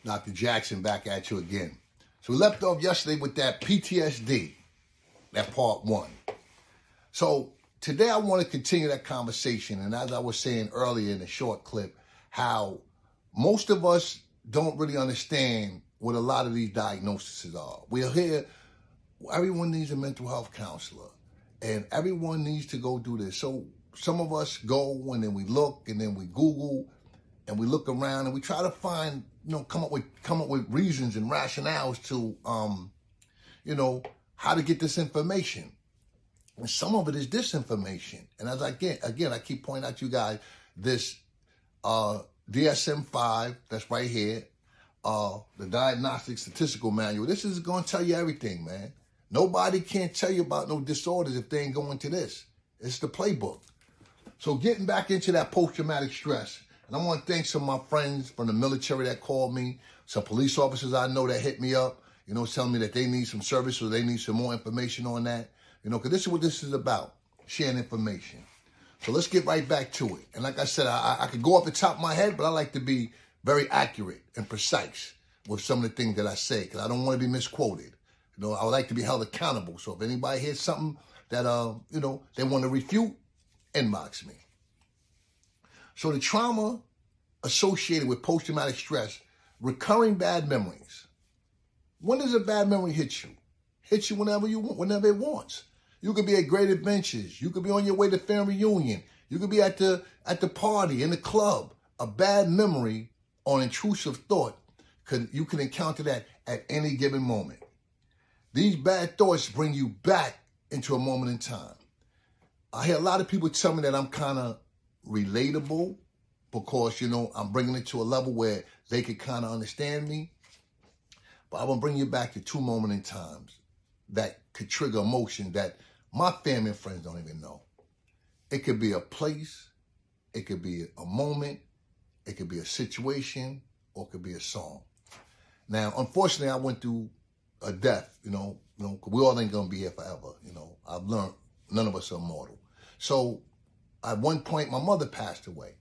Dr. Jackson back at you again. So we left off yesterday with that PTSD, that part one. So today I want to continue that conversation. And as I was saying earlier in the short clip, how most of us don't really understand what a lot of these diagnoses are. We'll hear everyone needs a mental health counselor and everyone needs to go do this. So some of us go and then we look and then we Google and we look around and we try to find, come up with reasons and rationales to, how to get this information. And some of it is disinformation. And as I keep pointing out to you guys, this DSM-5 that's right here, the Diagnostic Statistical Manual, this is going to tell you everything, man. Nobody can't tell you about no disorders if they ain't going to this. It's the playbook. So getting back into that post-traumatic stress, and I want to thank some of my friends from the military that called me, some police officers I know that hit me up, telling me that they need some service or they need some more information on that, because this is what this is about, sharing information. So let's get right back to it. And like I said, I could go off the top of my head, but I like to be very accurate and precise with some of the things that I say because I don't want to be misquoted. I would like to be held accountable. So if anybody hears something that, they want to refute, inbox me. So the trauma associated with post-traumatic stress, recurring bad memories. When does a bad memory hit you? Hits you whenever you want, whenever it wants. You could be at great adventures. You could be on your way to family reunion. You could be at the party, in the club. A bad memory or intrusive thought, you can encounter that at any given moment. These bad thoughts bring you back into a moment in time. I hear a lot of people tell me that I'm kind of relatable because, I'm bringing it to a level where they could kind of understand me. But I want to bring you back to two moments in times that could trigger emotions that my family and friends don't even know. It could be a place, it could be a moment, it could be a situation, or it could be a song. Now, unfortunately, I went through a death, we all ain't gonna be here forever, I've learned none of us are immortal. So at one point, my mother passed away.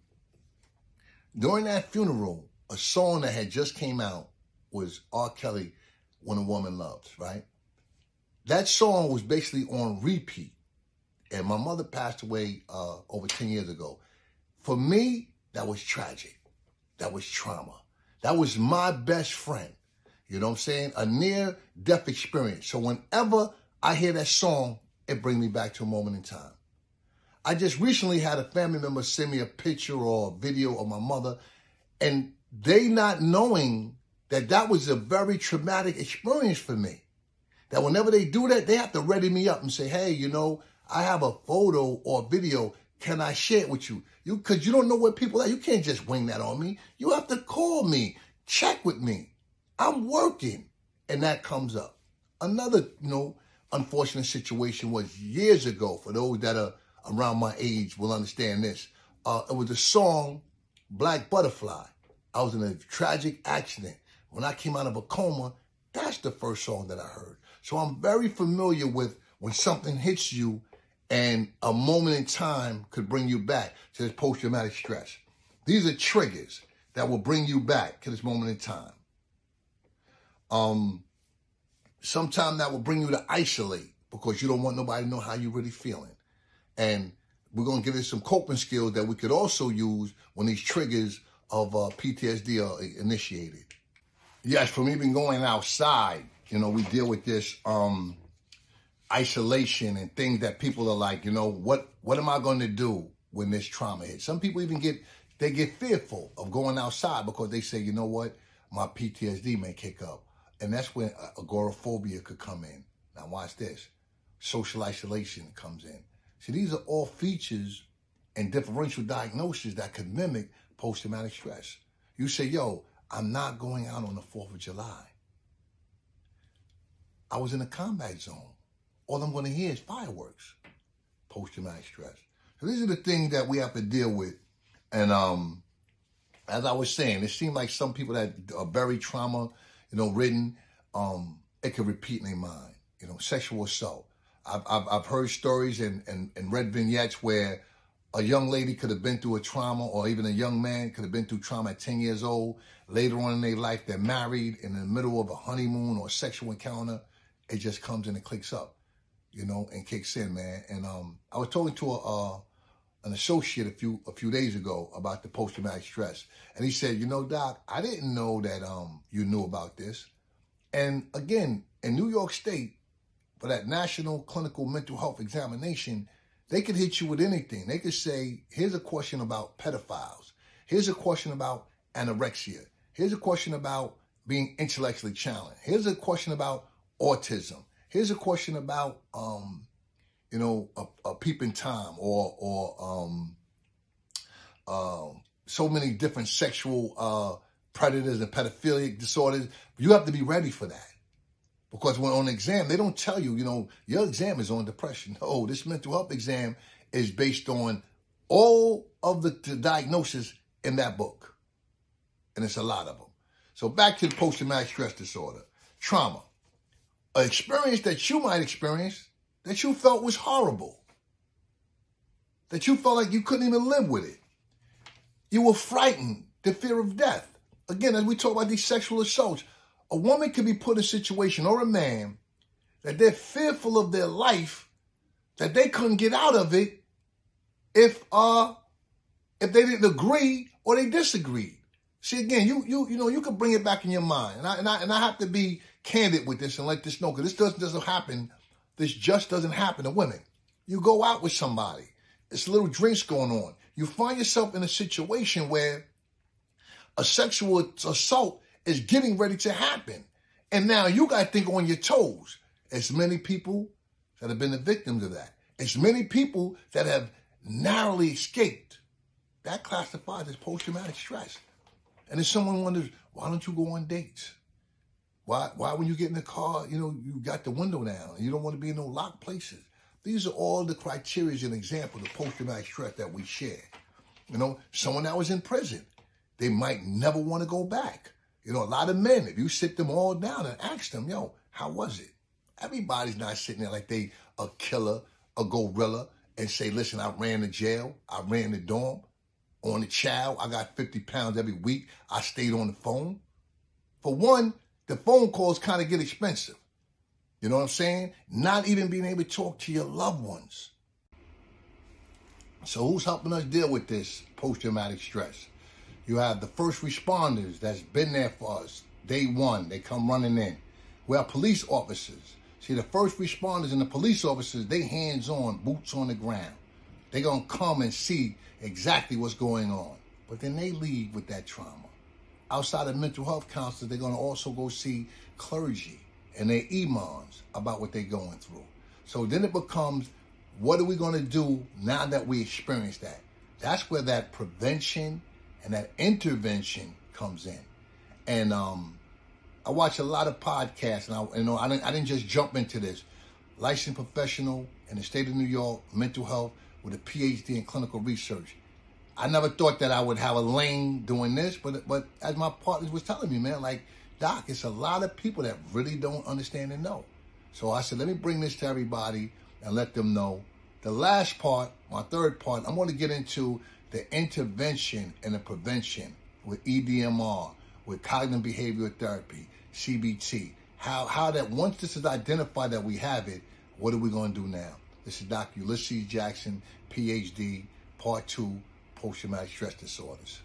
During that funeral, a song that had just came out was R. Kelly, When a Woman Loves, right? That song was basically on repeat. And my mother passed away over 10 years ago. For me, that was tragic. That was trauma. That was my best friend. You know what I'm saying? A near-death experience. So whenever I hear that song, it brings me back to a moment in time. I just recently had a family member send me a picture or a video of my mother, and they not knowing that was a very traumatic experience for me. That whenever they do that, they have to ready me up and say, hey, I have a photo or video. Can I share it with you? Because you don't know where people are. You can't just wing that on me. You have to call me, check with me. I'm working. And that comes up. Another, unfortunate situation was years ago. For those that are around my age will understand this. It was the song Black Butterfly. I was in a tragic accident. When I came out of a coma, that's the first song that I heard. So I'm very familiar with when something hits you and a moment in time could bring you back to this post-traumatic stress. These are triggers that will bring you back to this moment in time. Sometimes that will bring you to isolate because you don't want nobody to know how you're really feeling. And we're going to give you some coping skills that we could also use when these triggers of PTSD are initiated. Yes, from even going outside, we deal with this isolation and things that people are like, what am I going to do when this trauma hits? Some people even get fearful of going outside because they say, my PTSD may kick up. And that's when agoraphobia could come in. Now watch this. Social isolation comes in. See, these are all features and differential diagnoses that could mimic post-traumatic stress. You say, I'm not going out on the 4th of July. I was in a combat zone. All I'm going to hear is fireworks. Post-traumatic stress. So these are the things that we have to deal with. And as I was saying, it seemed like some people that are very trauma, ridden, it could repeat in their mind. Sexual assault. I've heard stories and read vignettes where a young lady could have been through a trauma, or even a young man could have been through trauma at 10 years old. Later on in their life, they're married in the middle of a honeymoon or a sexual encounter. It just comes in and clicks up, and kicks in, man. And I was talking to an associate a few days ago about the post-traumatic stress. And he said, Doc, I didn't know that you knew about this. And again, in New York State, for that National Clinical Mental Health Examination, they could hit you with anything. They could say, here's a question about pedophiles. Here's a question about anorexia. Here's a question about being intellectually challenged. Here's a question about autism. Here's a question about, a peeping Tom or so many different sexual predators and pedophilic disorders. You have to be ready for that. Because when on exam, they don't tell you, your exam is on depression. No, this mental health exam is based on all of the diagnosis in that book. And it's a lot of them. So back to the post-traumatic stress disorder. Trauma. An experience that you might experience that you felt was horrible. That you felt like you couldn't even live with it. You were frightened, the fear of death. Again, as we talk about these sexual assaults, a woman could be put in a situation, or a man, that they're fearful of their life, that they couldn't get out of it if they didn't agree or they disagreed. See, again, you can bring it back in your mind, and I have to be candid with this and let this know, because this doesn't happen. This just doesn't happen to women. You go out with somebody, it's little drinks going on. You find yourself in a situation where a sexual assault is getting ready to happen. And now you got to think on your toes. It's many people that have been the victims of that. It's many people that have narrowly escaped. That classifies as post-traumatic stress. And if someone wonders, why don't you go on dates? Why when you get in the car, you got the window down and you don't want to be in no locked places? These are all the criteria and examples of post-traumatic stress that we share. Someone that was in prison, they might never want to go back. A lot of men, if you sit them all down and ask them, how was it? Everybody's not sitting there like they a killer, a gorilla, and say, listen, I ran the jail, I ran the dorm, on the chow, I got 50 pounds every week, I stayed on the phone. For one, the phone calls kind of get expensive. You know what I'm saying? Not even being able to talk to your loved ones. So who's helping us deal with this post-traumatic stress? You have the first responders that's been there for us. Day one, they come running in. We have police officers. See, the first responders and the police officers, they hands-on, boots on the ground. They're going to come and see exactly what's going on. But then they leave with that trauma. Outside of mental health counselors, they're going to also go see clergy and their imams about what they're going through. So then it becomes, what are we going to do now that we experience that? That's where that prevention and that intervention comes in. And I watch a lot of podcasts, and I didn't just jump into this. Licensed professional in the state of New York, mental health, with a PhD in clinical research. I never thought that I would have a lane doing this, but as my partners was telling me, man, like, Doc, it's a lot of people that really don't understand and know. So I said, let me bring this to everybody and let them know. The last part, my third part, I'm going to get into the intervention and the prevention with EDMR, with cognitive behavior therapy, CBT. How that once this is identified that we have it, what are we going to do now? This is Dr. Ulysses Jackson, PhD, Part 2, Post-Traumatic Stress Disorders.